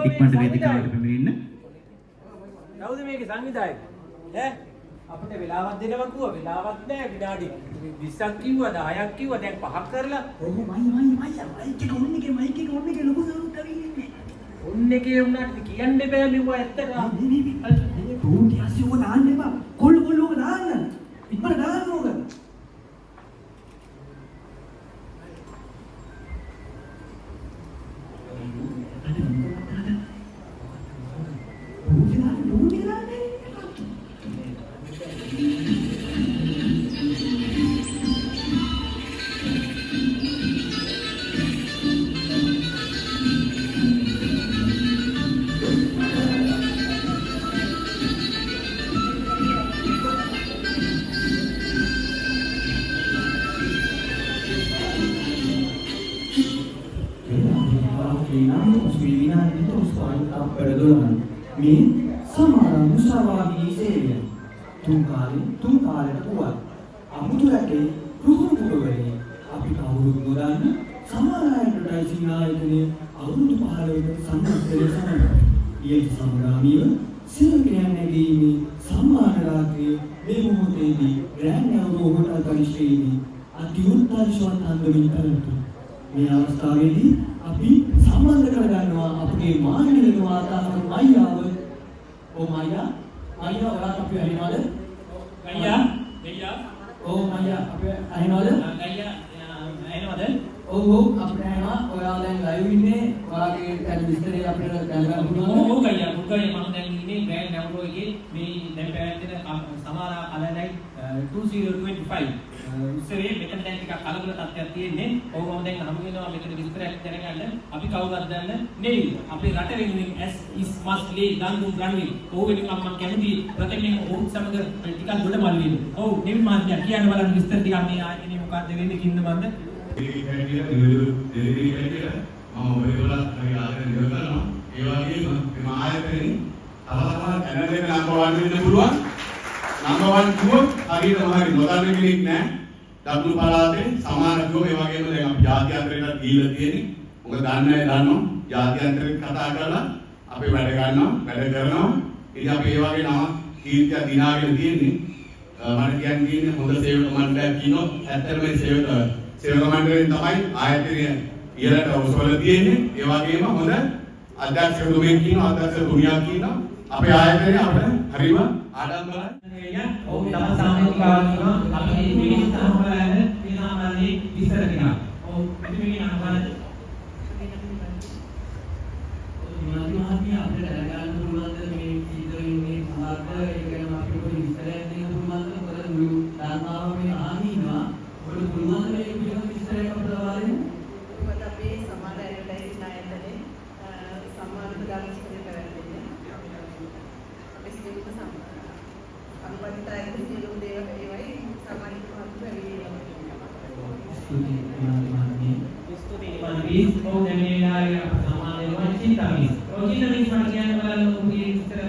ඉක්මනට වේදිකාවට පැමිණෙන්න. කවුද මේකේ සංවිධායක? ඈ අපිට වෙලාවක් දෙනවා කිව්වා වෙලාවක් නැහැ විනාඩි 20ක් කිව්වා 10ක් කිව්වා දැන් 5ක් කරලා ඔව් මයික් එක ඔන්න එකේ ලොකු සරුත් ඇවිල්ලා ඉන්නේ. ඔන්න එකේ වුණාට කියන්න බෑ මෙව ඇත්තට මේ රූටි ඇසියෝ දාන්න එපා. කොල්ල ඔක දාන්න. ඉක්මනට දාන්න ඕක. මේ සමාන මුසාවාදී සේවය තුන් කාලෙට පුවත් අමුතු රටේ රුහුණුවරේ අපි කවුරුත් නොදන්න සමාන ඇඩ්වර්ටයිසිං ආයතනයේ අවුරුදු 15කට සම්බන්ධ සමග ඊයේ සම්ගාමීව සිල්කයන් නැගීමේ සම්මාන රාත්‍රියේ මේ මොහොතේදී ග්‍රෑන්ඩ් නවරෝ හෝටල් පරිශ්‍රයේදී අති උත්කර්ෂවත් අන්දමින් කරතු මේ අවස්ථාවේදී අපි සම්බන්ධ කරගන්නවා අපේ මානවීය වාතාවරණ අයියාව. ඕ මයියා ඔයාලට අපි අහිනවද? ඕ මයියා අපි අහිනවද? ඔව් අපිට අහිනවා. ඔයාලා දැන් ලයිව් ඉන්නේ. ඔයාලගේ දැන් විස්තරේ අපිට දැනගන්න පුළුවන්. ඔව් ගයියා මම දැන් ඉන්නේ ග්‍රෑන්ඩ් නවරෝ එකේ මේ දැන් පැවැත්වෙන සමාරා කලයි 2025 උත්සවයේ මෙතන දැන් ටිකක් කලබල තත්ත්වයක් තියෙන්නේ. ඔව් මම දැන් හමු වෙනවා මෙතන විස්තරයක් දැනගන්න. අපි කවුරුත් දන්න නෙවෙයි. අපේ රට වෙනුවෙන් as is must lay ගන්දුම් ගන්නේ. ඔව් වෙනුවෙන් මම කැමති ප්‍රථමයෙන් ඔව් සමග ටිකක් ගොඩමල් වෙන්න. ඔව් නිවිල් මහත්මයා කියන්න බලන්න විස්තර ටිකක් මේ ආයතනයේ මොකක්ද වෙන්නේ කින්න මන්ද? දෙලිවරි කැටියට මම ඔයගොල්ලෝ හරි ආදරෙන් ඉවර කරනවා. ඒ වගේම මේ ආයතනයේ තව channel එක number 1 වෙන්න පුළුවන්. number 1 කිව්වොත් හරියටම හරි නොදන්න කෙනෙක් නැහැ. දකුණු පළාතේ සමානකව ඒ වගේම දැන් අපි ජාත්‍යන්තරයට ගිහිල්ලා තියෙන්නේ. මොකද දන්නේ දන්නවා. ජාත්‍යන්තරෙත් කතා කරලා අපි වැඩ කරනවා. ඉතින් අපි ඒ වගේ නම කීර්තිය දිනාගෙන තියෙන්නේ. මට කියන්නේ හොඳ සේවක මණ්ඩලයක් කියනවා. ඇත්තටම මේ සේවක මණ්ඩලයෙන් තමයි ආයතනය ඉහළට ඔසවලා තියෙන්නේ. ඒ වගේම හොඳ අධ්‍යක්ෂකතුමෙක් කියනවා, අධ්‍යක්ෂක තුනියක් කියනවා. අපේ ආයතනය අපිට හරිම ආඩම්බරයි. ඔව් තම සාමාජිකවන්ව අපි මේ සම්බන්ධ විනාමන්නේ විස්තර දෙනවා. ඔව් මෙතන නම් බලන්න. මහත්මිය අපිට දැනගන්න පුළුවන්ද මේ කීදෙන්නේ සමහරට ඒ ගැන අපිට පොඩි විස්තරයක් දෙන්න පුළුවන්ද? මොකද මුළු ධර්මාව මේ ආනිනවා. ඔබට පුළුවන්ද මේ පිළිබඳ විස්තරයක් අපිට දාන්න? මොකද අපේ සමාජ ඇඩ්වර්ටයිසිං ආයතනයේ සම්මාන ප්‍රදානස්කරණය කරන්නේ. අපි සියලුම අනුබද්ධතාවයෙන් සියලුම දේවල් ඒවයි සමාජික මහත්මයා ස්තුතියි මහත්මිය. ස්තුතියි ඔව් දැන් මේ ආයේ සමාන වෙනවා චින්තාමිස්. ඔව් චින්තාමිස් මම කියන්න බලන්න ඔබේ විස්තර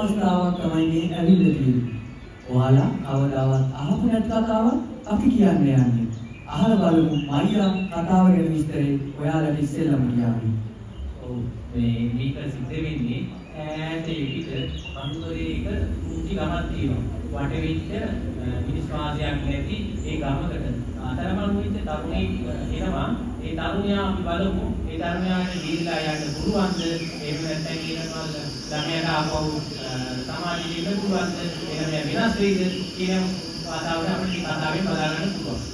අවස්ථාවක් තමයි මේ ඇවිල්ලා තියෙන්නේ. ඔයාලා කවදාවත් අහපු නැත් කතාවක් අපි කියන්න යන්නේ. අහලා බලමු මයියා කතාව ගැන විස්තරේ ඔයාලට ඉස්සෙල්ලම කියන්නේ. ඔව් මේ මේක සිද්ධ වෙන්නේ ඈත පිට අනුතරයක මුටි ගමක් තියෙනවා. වටවිච්ච මිනිස් වාසයක් නැති ඒ ගමකට අතරමං වෙච්ච තරුණයෙක් එනවා. ඒ තරුණයා අපි බලමු. ඒ තරුණයාට දීලා යන්න පුළුවන්ද? එහෙම නැත්නම් කියනවා ළමයාට ආපහු සමාජෙට එන්න පුළුවන්ද? එහෙම වෙනස් වෙයිද කියන වාතාවරණය අපිට කතාවෙන් බලා ගන්න පුළුවන්.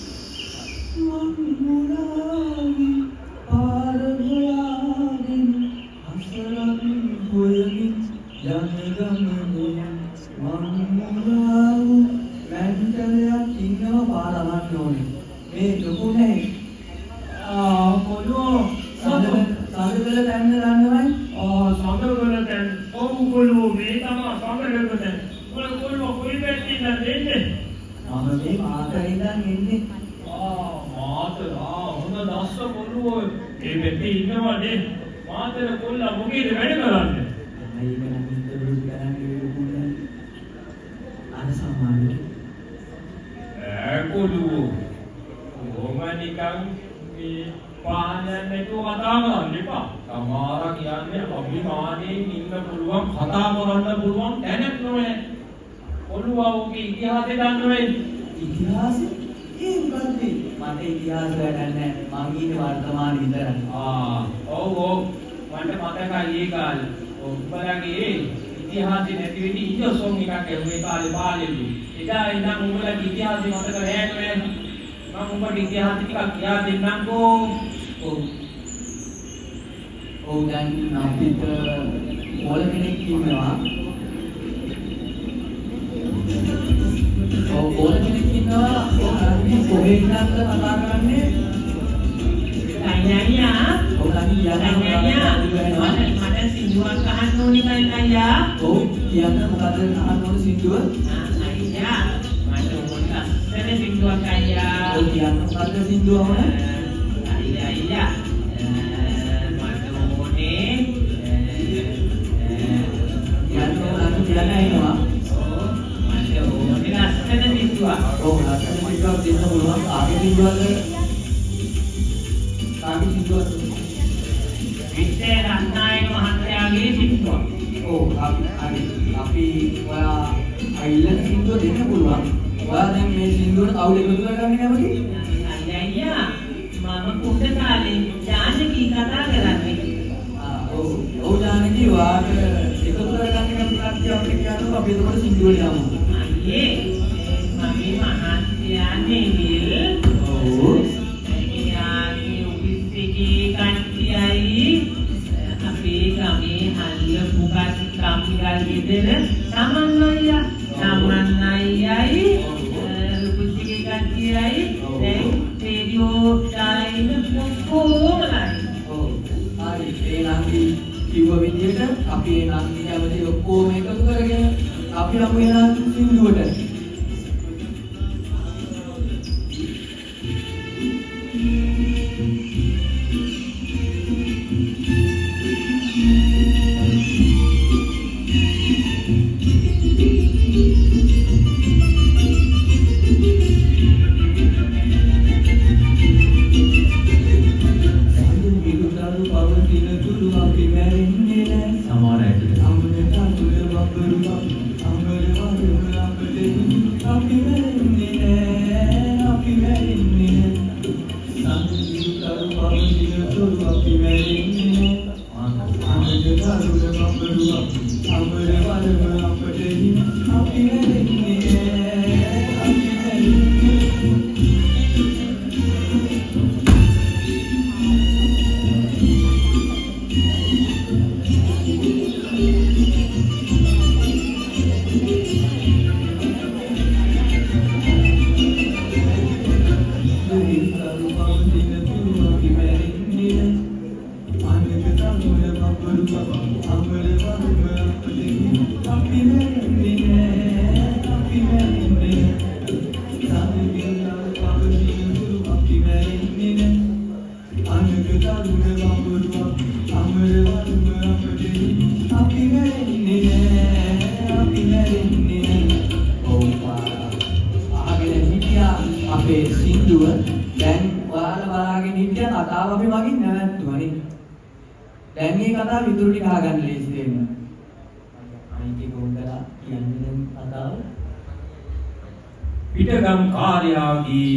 පිටගම් කාර්යාගේ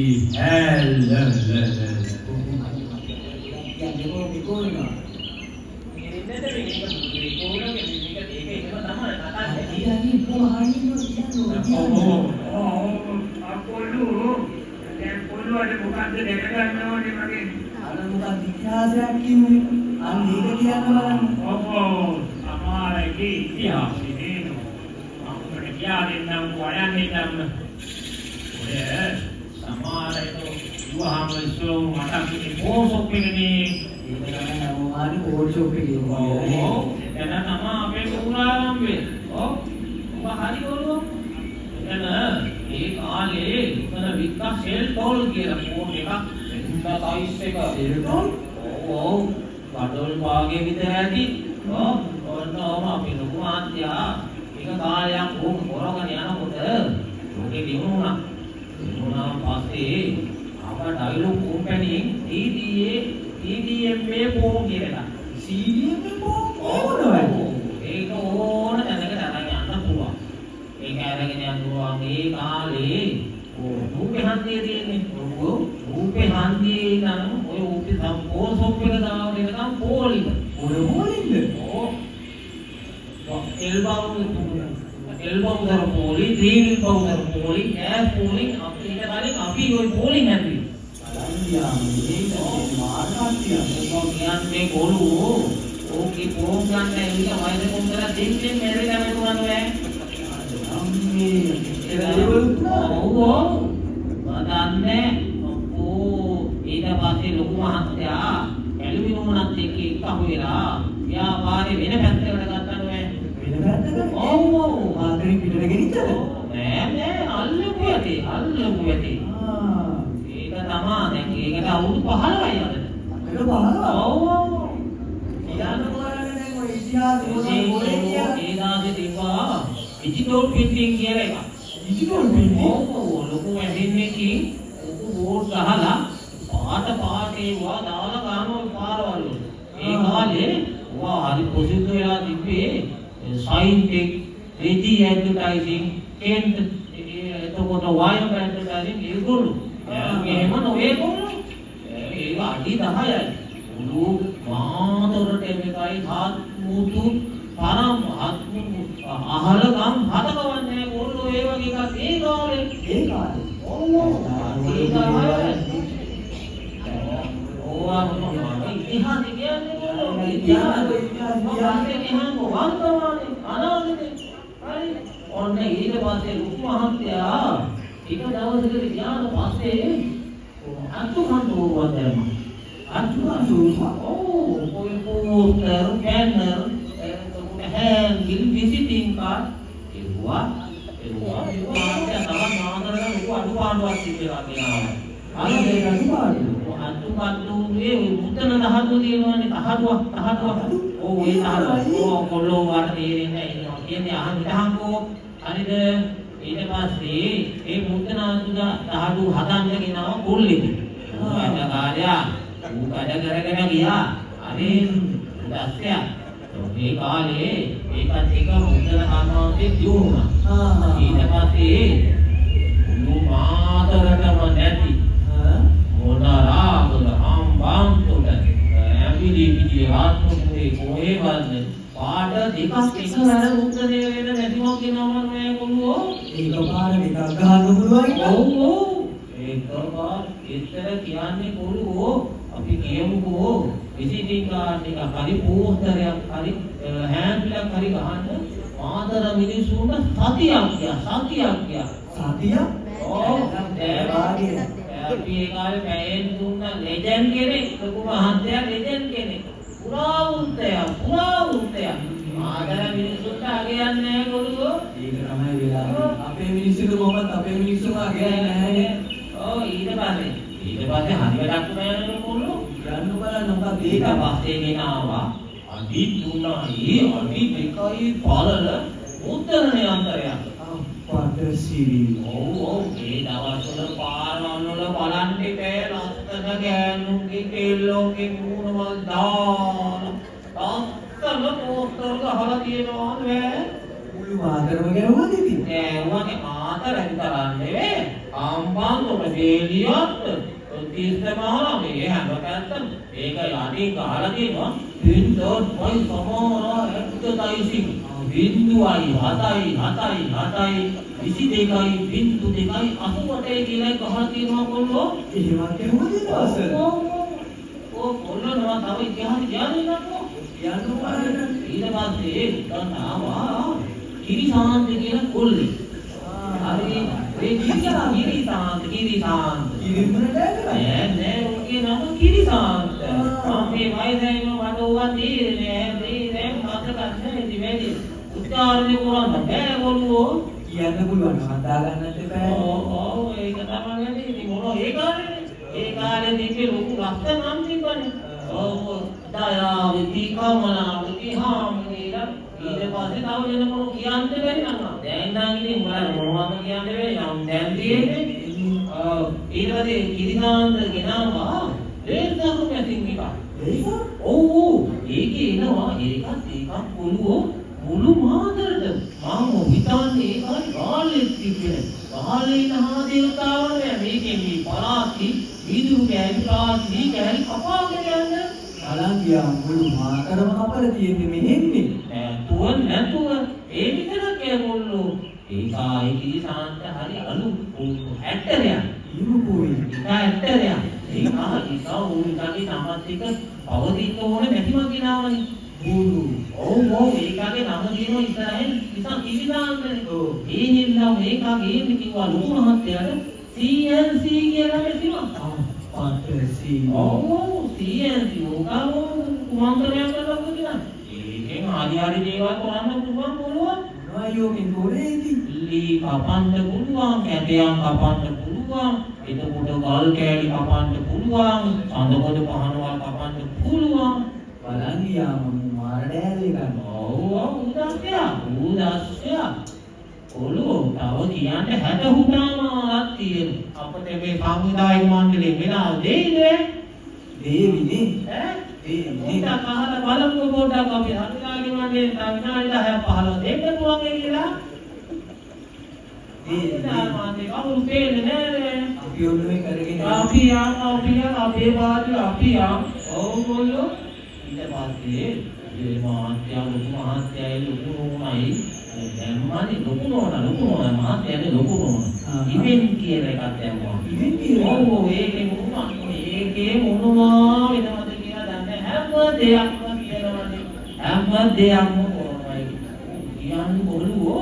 ඇල්ල Padahal bahagia kita hati, oh no, tapi lu kuat ya. Jika kalian orang kan yang muda, mungkin bingung lah pasti. Apa dialog company, TDM pun kira lah. CDM pun, oh no, itu orang yang ada pulang. Ada yang pulang kali. Rupe handi ini, rupe handi kan, rupe sampul sopir dah, dia kan poli, oh, elbow dah poli, three elbow dah poli, air poli, apa ini kali api poli handi. Ini market dia, kemudian kolu, oke program ini kita main dengan dingin, mereka main dengan Madane, ඊට පස්සේ ලොකු මහත්තයා aluminium මොනක් එක්ක අහුවෙලා යා වාරේ වෙන පැත්තකට ගත්තා නෑ වෙන පැත්තකට ඔව් මාතරින් පිටට ගෙනිච්චද නෑ අල්ලපු යටි ඒක තමයි දැන් ඒකට අවුරුදු 15යි අද අපිට 15 ඔව් ඊළඟ මොකරන්නේ දැන් ඔය ඉතිහාසය මොකද ඒ දාසේ තිබ්බා digital printing කියලා එකක් digital printing ලොකු මැෂින් එකකින් බෝඩ් ගහලා පාට ඒවා දාලා ගන්නවා පාරවල් වල. ඒ කාලේ වා හරි ප්‍රසිද්ධ වෙලා තිබ්බේ සයින්ටෙක්, රෙදි ඇඩ්වර්ටයිසිං, කෙන්ට් එතකොට වයර් ඇඩ්වර්ටයිසිං ඒගොල්ලෝ. එහෙම නොවේගොල්ලෝ. ඒක අඩි 10යි. උළු මාතොරට එකයි හත් මුතු පරම් අහලගම් හදකවන්නේ ගොල්ලෝ ඒ වගේ එකක් ඒ කාලේ ඔව් ඉතිහාසය කියන්නේ ගොල්ලෝ ඉතිහාසය වර්තමානයේ අනාගතේ හරි ඔන්න ඊට පස්සේ ලොකු මහත්තයා එක දවසකට ගියාට පස්සේ අතුකන්තු වදෑම අතුකන්තු ඔව් ඔය poster banner Gil visiting card, ඒවා තමයි මානරක ලොකු අඩුපාඩුවක් තිබෙලා තියෙනවා. අනිත් අඩුපාඩුවේ මුතන දහතු තියෙනවානේ තහඩුවක්. ඔව් ඒ තහඩුව. ඔව් කොල්ලෝ වාට තේරෙන්නේ නැහැ. කියන්නේ අහන්නකෝ. හරිද? ඊට පස්සේ ඒ මුතන තහඩුව හදන්න ගෙනාව කොල්ලෙක්. වැඩ කාර්යය ඌ වැඩ කරගෙන ගියා. අනේ දැස්සියා ඒ කාලේ ඒකත් එක මුද්දන කාරණාවන්ගේ දියුණුවා. ඊට පස්සේ උණු මාතරටම නැති මොනාරාගල හම්බන්තොට ඇවිලි ආත්මෝේ කොහෙවද පාඩ දෙකක් එකවර මුද්දනේ වෙන නැතිව කියනවා නෑ කොළුවෝ. ඒක පාඩ දෙකක් ගන්න පුළුවන්. ඔව් ඒක පාඩ ඉතර කියන්නේ කොළුවෝ අපි කියමුකෝ visiting card එක හරි පෝස්ටරයක් හරි හැන්ඩ්ලක් හරි ගහන්න මාතර මිනිස්සුන්ට සතියක් ගියා. ඔව් අපි ඒ කාලේ මෑන් දුන්න ලෙජන්ඩ් කෙනෙක් ලොකු මහත්තයා ලෙජන්ඩ් කෙනෙක් පුරා උන්තය මාතර මිනිස්සුන්ට අගයන්නේ නැහැ කොළුවෝ. ඒක තමයි වෙලාව. අපේ මිනිස්සුන්ට කොහොමද අපේ මිනිස්සුන්ව අගයන්නේ නැහැ. ඔව් ඊට පස්සේ හරි වැඩක් නෑනේ කොල්ලෝ. යන්න බලන්න මොකද ඒක පස්සේ ගෙනාවා. අඩි 3යි අඩි 2යි පාරල උත්තරනේ අන්තරයක්. පටසිරි. ඔව් ඒ දවස්වල පාරවල් වල බලන්න ඉතේ ලස්සන ගෑනුන්ගේ කෙල්ලෝගේ මූණවල් දාන. අත්තම පෝස්ටර් ගහලා තියෙනවා නෑ. මුළු මාතරම ගැහුවා දෙති. ඈ වගේ මාතර විතරක් නෙවෙයි. ආම්බන් ඔබ වේලියත් තීර්ථ මහා මේ හැම පැත්තම ඒක යටින් ගහලා තියෙනවා බින්දොත් මොයි සමෝරා එක්කතයිසි බින්දුවයි 7යි 22යි බින්දු 2යි 88යි කියලා ගහලා තියෙනවා කොල්ලෝ එහෙමත් කෙනෙකුද ඊපස්සේ කොල්ලෝ තව ඉතිහාසය කියන්නේ නැත්නම් ඊට පස්සේ තනවා කිරිසාන්ත කියලා කොල්ලේ හරි ඒ කිරිසාන්ත නෑ උන්ගේ නම කිරිසාන්ත අපේ වයසයිම මට ඕවා තීරණේ මතක නැහැ ඉතින් උච්චාරණය කරන්න බෑ කොල්ලෝ කියන්න පුළුවන් හදා ගන්නත් එපා ඔව් ඒක තමයි ඉතින් මොන ඒ කාලේ තිබ්බේ ලොකු ලස්සන නම් තිබ්බනේ ඔව් දයාවති කමලාවති හාමිනේලා ඊට පස්සේ තව වෙන මොන කියන්න බැරි නංගා දැන් නම් ඉතින් මොනවද කියන්න බැරි නම් දැන් තියෙන්නේ ඊට පස්සේ කිරිසාන්ත ගෙනාවා ලේසම් මැසින් එක ඔව් ඒකේ එනවා ඒකත් මුළු මාතරද මම හිතන්නේ ඒකයි ගාලෙත් තිබ්බේ ගාලේ නහා දේවතාවෝ මේකේ මේ පලාති විදුරු කැලි කපාගෙන යන්නේ බලන් ගියා මුළු මාතරම කපලා තියෙන්නේ මෙහෙන්නේ නැතුව ඒ විතරක් ඒගොල්ලෝ ඒකයි කිරිසාන්ත හරි අලු ඇටරයක් ඉමුකුයි ඇටරයක් ඒක උන්ටගේ සමත් එක පවතින්න ඕනේ නැතිම කියනවනේ ඔව් ඒකගේ නම දිනන ඉස්සරහින් ඉතින් කිරිසාන්තනේ ඒ නිල්ලා මේකගේ ඉන්නේ කිව්වා ලොකු මහත්තයාට CNC කියලා මෙතිනවා පාටසි ඔව් CNC ඕකම කුමන්ත්‍රණයක් කරලා කියනවා ඒකෙන් ආදි දේවල් කරන්න පුළුවන් මොනවයෝ මේ කොරේදි ලී කපන්න පුළුවන් කැටයන් කපන්න පුළුවන් එතකොට ගල් කෑලි කපන්න පුළුවන් සඳකොඩ පහනවල් කපන්න පුළුවන් බලන් ගියාම මාරඩෑලේ ගන්න ඔව් උදාස්ය ඔලෝ තව කියන්න 60 හුටාමාවක් තියෙන අපිට මේ සමුදායික මණ්ඩලේ වෙනාව දෙයිද දේවිනේ ඈ දේවිනේ ඉතින් කහලා බලමු පොඩ්ඩක් අපි සමුදායික මණ්ඩලේ විනාඩි 10ක් 15 දෙන්න පුළුවන් කියලා මාන්නේ කවුරු තේන්නේ නැහැ අපි ඔළුවේ කරගෙන අපේ වාදී අපි ඔව් කොල්ලෝ ඊට පස්සේ මේ මහත්යයි ලොකු නෝනයි දැම්මනේ ලොකු නෝනා මහත්යනේ ලොකු නෝනා ඉවෙන් කියලා එකක් දැම්මා ඉවෙන් කියලා ඔව් ඒකේ මොනවා වෙනවද කියලා දන්නේ හැම දෙයක්ම කරනවායි කියන්නේ කොළුවෝ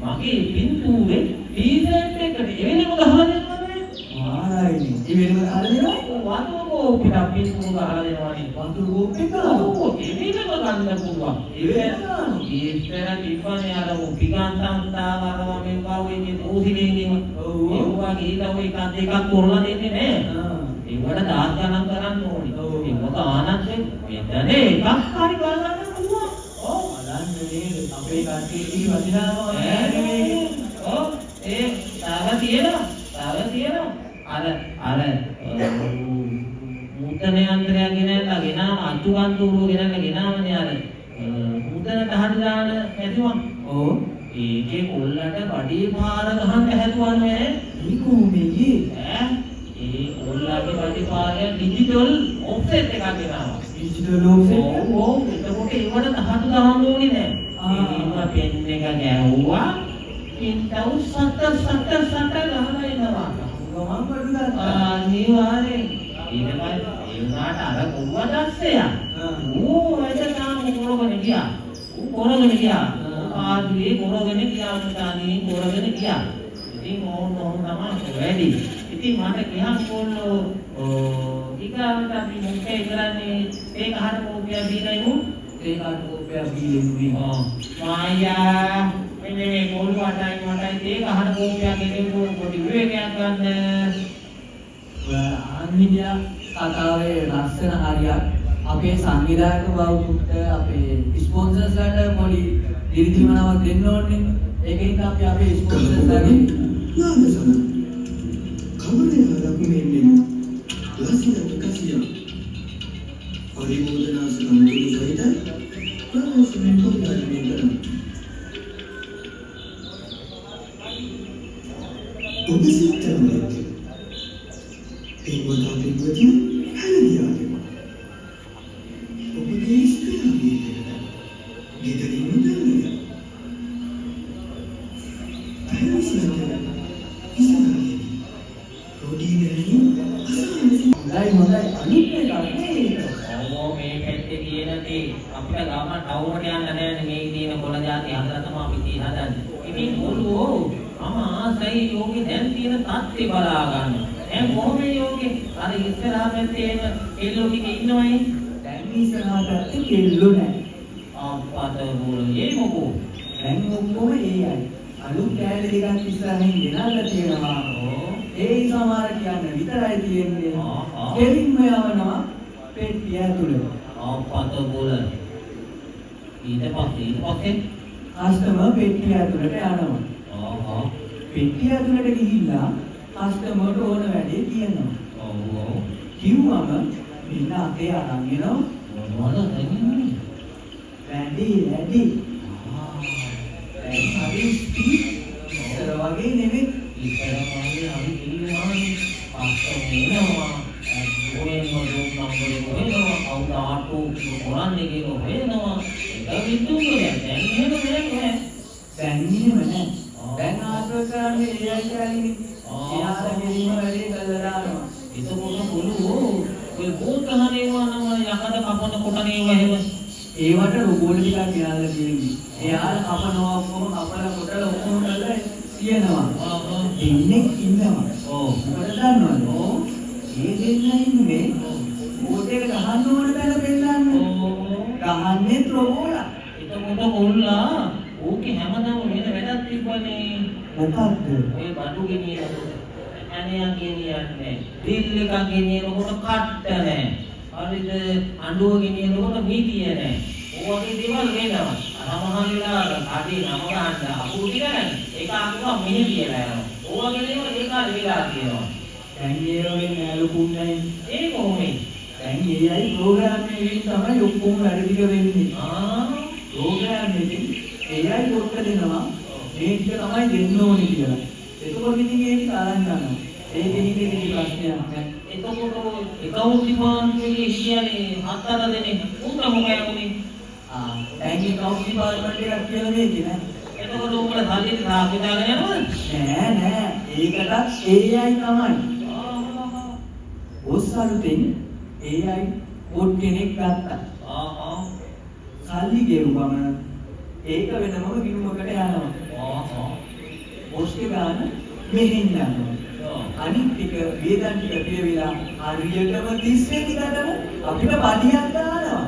මගේ පින්තූරේ ටී-ෂර්ට් එකට එවෙලම ගහලා දෙනවනේ ආරයිනේ එවෙලම ගහලා දෙනවා වතුරකෝ පිට පින්තූර ගහලා දෙනවනේ වතුරකෝ පිට ඔව් එවෙලම ගන්න පුළුවන් ඉස්සර තිබ්බනේ අර පිගාන්තන්තාවරම මේවාගේ දෝසිලේනේ ඒවා ගිහිලා ඔය එකක් දෙකක් කරලා දෙන්නේ නෑ ඒවට දාස් ගණන් කරන්න ඕනේ ඒක ආනන්ද මෙතනේ එකක් හරි ගන්න පුළුවන් ඔව් බලන්න නේද අපේ කට්ටිය වදිනවා ඈ ඔව් ඒ තව තියෙනවා අර මුතනේ අන්තරය ගෙනල්ලා අතුගන්තුරු ගෙනල්ලා ගෙනාවනේ අර මුතනට හරි දාන හැදුවා ඔව් ඒකේ කොල්ලට බඩේ පාර ගහන්න හැදුවානේ මේ කොහොමද ඈ ඒ කොල්ලගේ බඩේ පාරේ ඩිජිටල් ඔෆ්සෙට් එකක් ගෙනාවා ඩිජිටල් ඔෆ්සෙට් ඔව් එතකොට ඒවට තහඩු දාන්න ඕනේ නෑ ඒවා පෙන් එක ගැහුවා පින්තව් සට ගහලා එනවා ගමන් වඩුදා අනිවාර්යෙන් ඊට පස්සේ ඒ උනාට අර කොල්වා දැස්සයා ඌ එතන කොරගෙන ගියා ආදී කොරගෙන ගියා මුතානි කොරගෙන ගියා ඉතින් ඕන තමයි වැඩි ඉතින් මට ගියන් කොල්ලෝ ඊගාවට අපි මොකේ කරන්නේ ඒක හර කෝපිය දීලා ඒකට කෝපය බීලුනේ මායා මේ කොල්ලවටයි මටයි ඒක හර කෝපිය ගෙනෙන්න පොඩි විවේකයක් ගන්න ආන්විද්‍යා කතාවේ ලස්සන හරියක් අපේ සංවිධායක බවුත් අපේ ස්පොන්සර්ස්ලාට පොඩි දිරිදිමනාවක් දෙන්න ඕනේ. ඒකෙන් අපි අපේ ස්පොන්සර්ස්ලාගේ නාමසම කවුරුද ලකුණෙන්නේ ලස්සනට කසියා පරිමෝදනා සම්මුතිය සහිත ප්‍රමෝෂන් පොඩ්ඩක් කරන්න ඔබ උත්තරම දෙන්න. පින්වතා පින්වතුනි හැලදියාගෙන. ඔබගේ ඉස්පියාගේ ගෙදරින් මුදල්ද? හොඳයි අනිත් එක නේ. ඔව් මේ පැත්තේ තියෙන තේ අපිට ගාම ටවුමට යන්න නැහැ මේ තියෙන කොළ જાති හදලා තමයි අපි තේ හදන්නේ. ඉතින් ඔළුවෝ මම ආසයි යෝගේ දැන් තියෙන තත්ත්වේ බලා ගන්න. දැන් කොහොමද යෝගේ අර ඉස්සරහා පැත්තේ එන කෙල්ලෝ ටික ඉන්නවනේ. දැන් ඉස්සරහා පැත්තේ කෙල්ලෝ නැහැ. අපත බෝලේ මොකෝ. දැන් ඔක්කොම ඒයි. අලුත් කෑලි දෙකක් ඉස්සරහින් ගෙනල්ලා තියෙනවා. ඒ සමහර කියන්න විතරයි තියෙන්නේ. කෙලින්ම යවනවා පෙට්ටිය ඇතුළේ. අපත බෝල. ඊට පස්සේ කස්ටමර් පෙට්ටිය ඇතුළට යනවා. පෙට්ටිය ඇතුළට ගිහිල්ලා කස්ටමර්ට ඕන වැඩේ කියනවා. කිව්වම මෙන්න අතේ අරන් එනවා. මොනවද දෙන්නේ? වැඩි. හරි ඉස්සර වගේ නෙමෙයි. ඉස්සර වගේ අපි පිළිගන්නේ අස්සෝනවා. ඔය මොකද වෙනවා? අවුදාටු කොරන්නේ කියන වෙනවා. ඒක විදුනේ දැන් එහෙම නෑ. දැන් නෑ. දැන් ආශ්‍රය කරන්නේ එයයි කියන්නේ. එයාට ගෙලිම වැඩේ කළා දානවා. ඒක පොළු ඔය බෝතහනේ වුණාම යකඩ කපන කොටනේ එහෙම. ඒවට රොබෝට් ටිකක් ගෙනල්ලා තියෙන්නේ. එයාලා කපනවා ඔක්කොම කපලා කොටලා ඔක්කොම කරලා තියෙනවා. දෙන්නෙක් ඉන්නවා. මොකද දන්නවද? මේ දෙන්නා ඉන්නේ බෝට් එක ගහන්න ඕන බැල පෙන්නන්න. ගහන්නේ රොබෝලා. එතකොට කොල්ලා ඕකේ හැමදාම වෙන වැඩක් තිබ්බනේ. මොකක්ද? ඔය බඩු ගෙනියන ඇණයක් ගෙනියන්නේ. ඩ්‍රිල් එකක් ගෙනියනකොට කට්ට නැහැ. හරිද? අඬුව ගෙනියනකොට මීතිය නැහැ. ඕවගේ දේවල් වෙනවා. සමහර වෙලාවට අඩේ නම ගන්න අපුරු ටික නැහැ. ඒක අකුරක් මෙහෙ කියලා යනවා. ඕවගේ දේවල් ඒක වෙලා තියෙනවා. දැන් ඒවෙන් නෑලුකුන්නේ. ඒ කොහොමද? දැන් AI ප්‍රෝග්‍රෑම් එකකින් තමයි ඔක්කොම වැඩ ටික වෙන්නේ. ප්‍රෝග්‍රෑම් එකකින් AI කොට දෙනවා. මේ ටික තමයි දෙන්න ඕනේ කියලා. එතකොට ඉතින් ඒක අරන් ගන්නවා. ඒකෙන් ඉතින් ප්‍රශ්නයක් නැහැ. එතකොට එකවුන්ට් ඩිපාර්ට්මන්ට් එකේ කියන්නේ හතර දෙනෙක් උන්ට මොකද උනේ? දැන් එකවුන්ට් ඩිපාර්ට්මන්ට් එකක් කියලා මේකේ නෑ. එතකොට උඹලා සල්ලි දාගෙන යනවද? නෑ. ඒකටත් AI තමයි. ඔස්සලුතෙන් AI බොට් කෙනෙක් ගත්තා. සල්ලි ගෙවුවම ඒක වෙනම ගිණුමකට යනවා. ඔස්කේ ගන්න මෙහෙන් යනවා. අනිත් ටික වේදන් ටික පිරවිලා හරියටම 30 වෙනිකටම අපිට පඩියක් දානවා.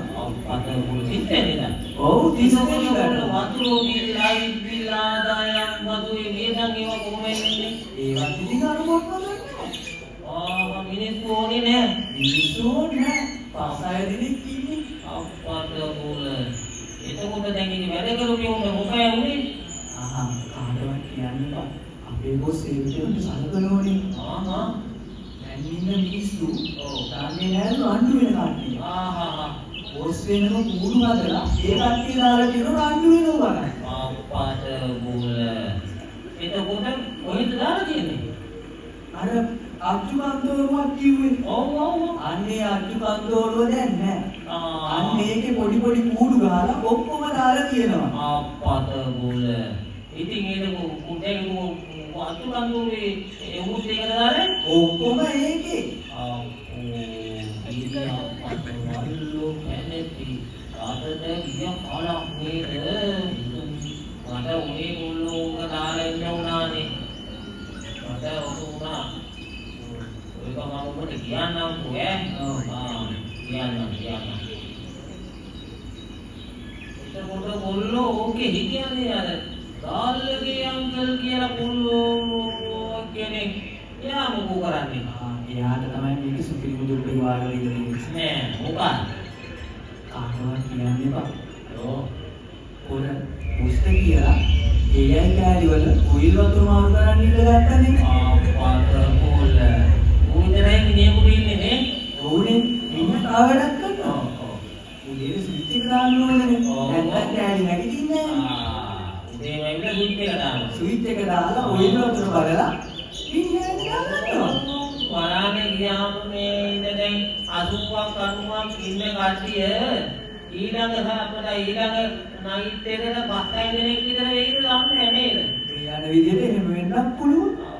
අපත මුළු 30 වෙනිදා. ඔව් 30 වෙනිකට වතුරෝ බිල්ලයි බිල්ලාදායක් වතුරේ වේදන් ඒවා කොහොමද වෙන්නේ? ඒවත් ඉතින් අරමුත් කරන්නේ. මිනිස්සු ඕනේ නෑ. මිනිස්සු නෑ. පාසය දෙනෙක් ඉන්නේ. අපත මුල. එතකොට දැන් ඉතින් වැඩ කරුනේ උඹ මොකයි උනේ? කාටවත් කියන්න බෑ. අපේ බොස් ඒකට සලකනෝනේ. දැන් ඉන්න මිනිස්සු දාන්නේ නෑලු අඬු වෙන කට්ටිය. බොස් වෙනම කුඩු හදලා ඒ කට්ටිය දාලා කියනවා අඬු වෙනවා බලන්න. අපත මුල. එතකොට කොහෙද දාලා තියෙන්නේ? අර අච්චු කන්දෝරුවක් කිව්වේ. ඔව්. අන්නේ අච්චු කන්දෝරුව දැන් නෑ. අන්නේ ඒකේ පොඩි කූඩු ගහලා ඔක්කොම දාලා තියෙනවා. අපත මුල. ඉතින් ඒක කුඩේ අච්චු කන්දෝරුවේ එමුත් ඒකට දාලා ඔක්කොම ඒකේ. වල්ලෝ කැලේටි ආතද ගියා කාලක් නේද? මට උනේ මුල්ලෝක දාලා ඉන්න උනානේ. මට උනා ඒක මම ඔබට කියන්නම් කොහේ කියන්න එතකොට කොල්ලෝ ඕකේ හිටියන්නේ අර ගාල්ලගේ අංකල් කියලා කොල්ලෝ කෙනෙක් එයා මොකෝ කරන්නේ? එයාට තමයි මේක සුපිරි මුදුල්ට වාරලා ඉන්නේ. නෑ මොකක්ද? කාටවත් කියන්න එපා. පොර පුස්ත කියලා AI කෑලි වල ඔයිල් වතුර මාරු කරන්න ඉඳගත්තනේ. අපත කොල්ල. උන්දරේ නියමුට ඉන්නේ නේ. ඕනේ ඉන්න කාවඩක් කරනවා. උදේ ස්විච් එක දාන්න ඕනේ. නැත්නම් කෑලි නැගිටින්නේ නැහැ. උදේ වෙන්න ස්විච් එක දාන්න. ස්විච් එක දාලා ඔයිල් වතුර බලලා ඉන්නේ. වරානේ ගියාම මේ ඉන්න දැන් 80ක් 90ක් ඉන්න කට්ටිය ඊළඟ සාපට ඊළඟ නයිට් එකට 5 දෙනෙක් විතර වෙයිද දන්නේ නේද? මේ යන විදිහට එහෙම වෙන්නත් පුළුවන්.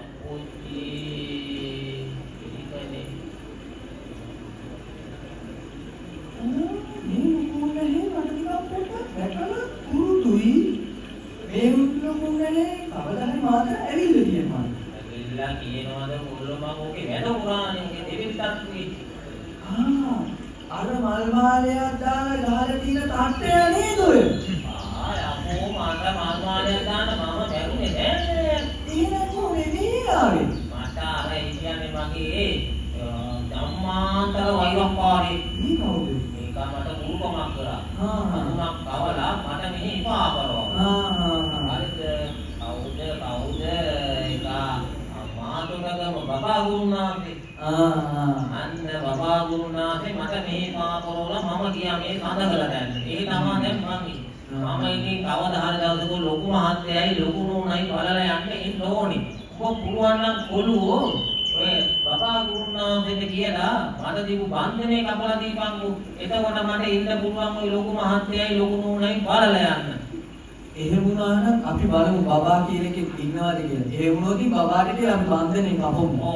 අර මල් මාලයක් දාලා ගහලා තියෙන තට්ටය නේද ඔය? අපෝ මට මල් මාලයක් දාන්න මම බැරුනේ නෑ. එහෙනම් කොහේ මේ ආවේ? මට අර කියන්නේ මගේ ධම්මාන්තර වෛරක්කාරී. මේ කවුද? මේක මට මුරුකමක් කරා. අනුමක් කවලා මට මෙහි ඉපා කරනවා. හරිද? කවුද ඒක මාතුනගම බබා ගුරුනාන්සේ. අන්න බබා ගුරුනාන්සේ මට මෙහි පා කරවලා මම ගියා මේ සඳකල දැන්න. ඒ තමයි දැන් මම ඉතින් කවදා හරි දවසක ලොකු මහත්තයයි ලොකු නෝනයි බලලා යන්න ඉන්න ඕනේ. ඔබ පුළුවන් නම් කොළුවෝ ඔය බබා ගුරුනාන්සේට කියලා මට දීපු බන්ධනේ කපලා දීපන්කෝ. එතකොට මට ඉන්න පුළුවන් ඔය ලොකු මහත්තයයි ලොකු නෝනයි බලලා යන්න. එහෙම වුණා නම් අපි බලමු බබා කියන එකෙක් ඉන්නවද කියලා. එහෙම වුණොත් බබාට කියලා අපි බන්ධනේ කපමු.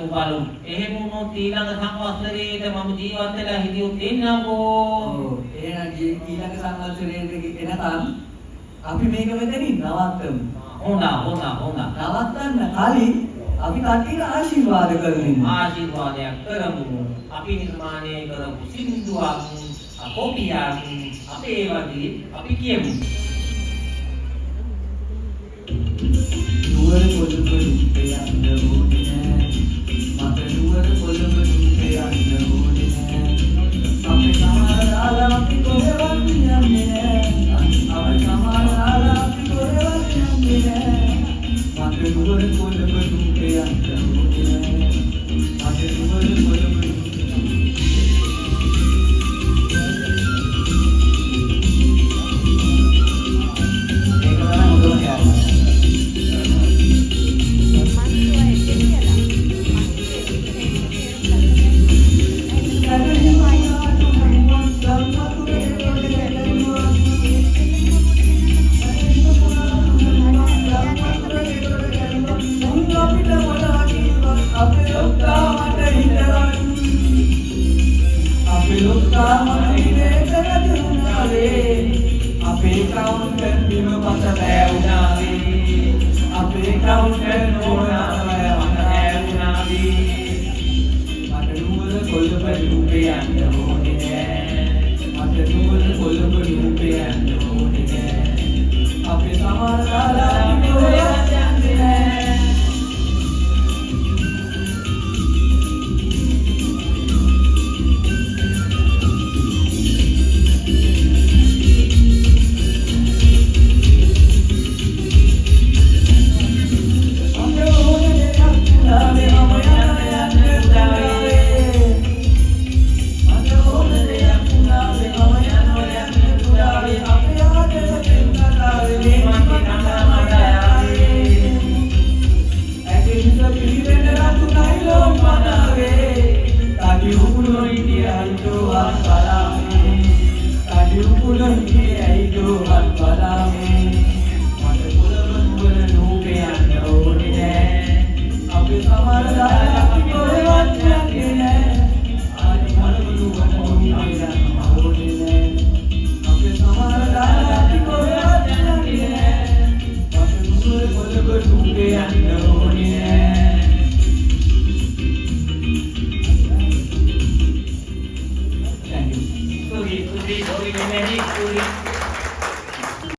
බලමු. එහෙම වුණොත් ඊළඟ සංවත්සරයේද මම ජීවත් වෙලා හිටියොත් එන්නම්කෝ. එහෙනම් ඊළඟ සංවත්සරයේද එනකම් අපි මේක මෙතනින් නවත්තමු. හොඳ. නවත්තන්න කලින් අපි කට්ටියට ආශිර්වාද කරමු. ආශිර්වාදයක් කරමු. අපි නිර්මාණය කරපු සින්දුවක් කොපියක් අපේ වගේ අපි කියමු. නුවර කොළඹ දුපේ යන්න ඕනේ නෑ. මට නුවර කොළඹ දුපේ යන්න ඕනේ නෑ. අපේ සමහරවල් අපි කොහෙවත් යන්නේ නෑ. අපේ සමහරවල් අපි කොහෙවත් යන්නේ නෑ. මට නුවර කොළඹ දුපේ යන්න ඕනේ නෑ. මට නුවර කොළඹ Yeah.